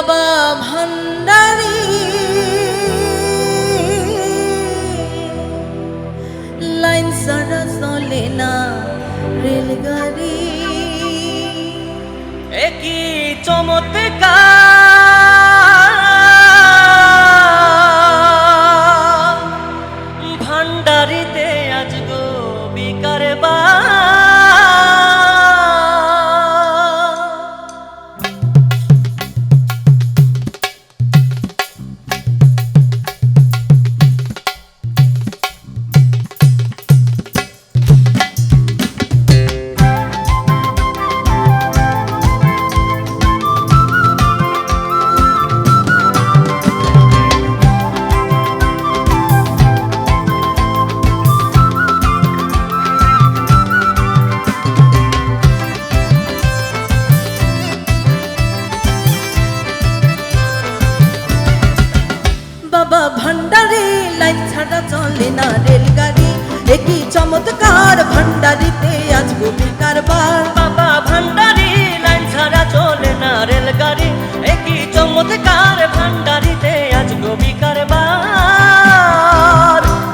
বাবা ভান্ডারী লাইন ছাড়া চলে না রেলগাড়ি একই চমৎকার ভান্ডারিতে আজ গো বিকার বাবা ভান্ডারী লাইন ছাড়া চলে না রেলগাড়ি একই চমৎকার ভান্ডারিতে আজ গো বিকার বার বাবা ভান্ডারি লাইন ছাড়া চলে না রেলগাড়ি একই চমৎকার ভান্ডারিতে আজ গো বিকার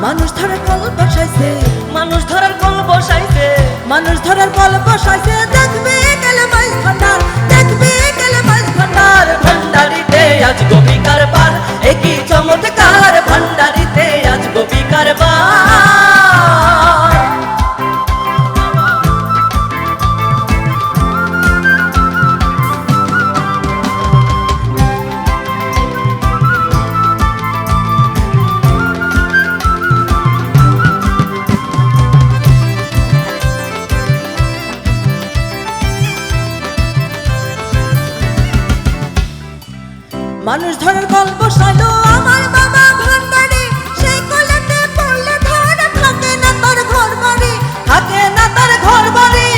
মানুষ ধরার কল বসাইছে মানুষ ধরার কল বসাইছে মানুষ ধরার কল বসাইছে দেখবে গেলে মাইল ভান্ডার দেখবে গেলে মাইল ভান্ডার ভান্ডারিতে আজ গো বিকার একই চমৎকার ভান্ডারিতে আজ গো বিকার মানুষ ধরার কল বসাইলো আমার বাবা ভান্ডারী সেই কলেতে পড়লে ধর থাকে না তার ঘর বাড়ি থাকে না তার ঘর বাড়ি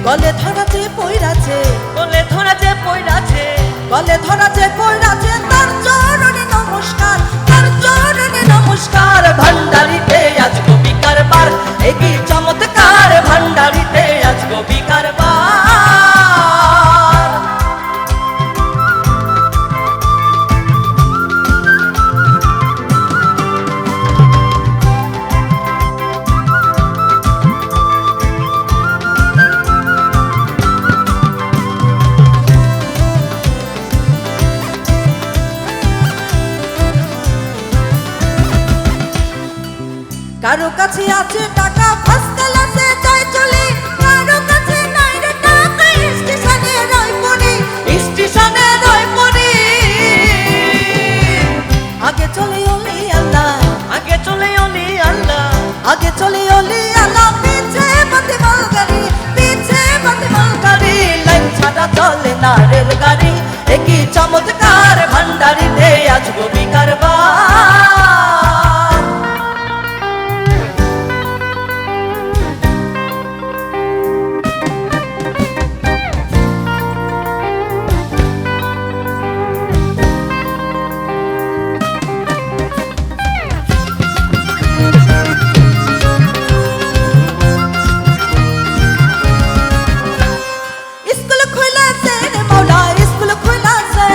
কলে ধরাছে পইরাছে বলে ধরাছে পয়রাছে কলে ধরাছে পইরাছে তার চরণে নমস্কার তার চরণে নমস্কার ভান্ডারিতে আজ গো বিকার একই চমৎকার ভান্ডারিতে আজ গো বিকার কারো কাছে আছে টাকা ফার্স্ট ক্লাসে যায় চলে কারো কাছে নাই রে টাকা স্টেশনে রয় পড়ে স্টেশনে রয় পড়ে আগে চলে ওলি আল্লাহ আগে চলে অলি আল্লাহ আগে চলে ওলি আল্লাহ পিছে বাতি মালগাড়ি পিছে বাতি মালগাড়ি লাইন ছাড়া চলে না রেলগাড়ি একই চমৎকার ভান্ডারিতে আজ গো বিকার স্কুল খোলাছে রে মৌলা স্কুল খোলাছে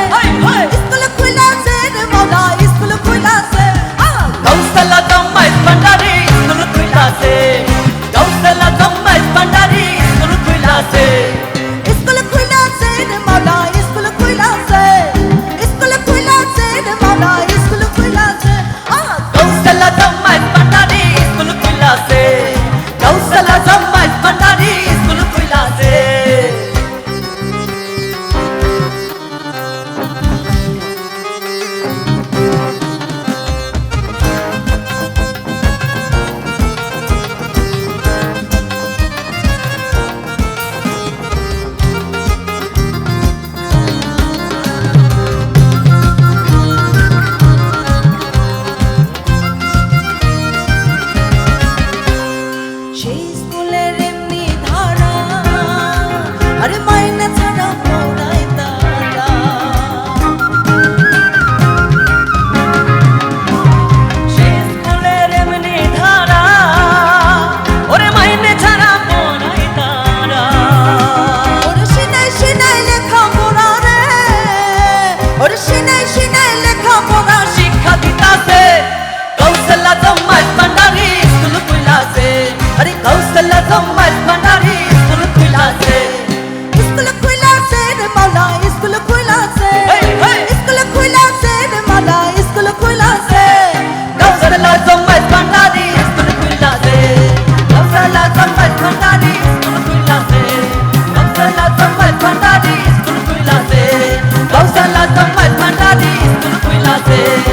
আঙ্গুল ফুলাছে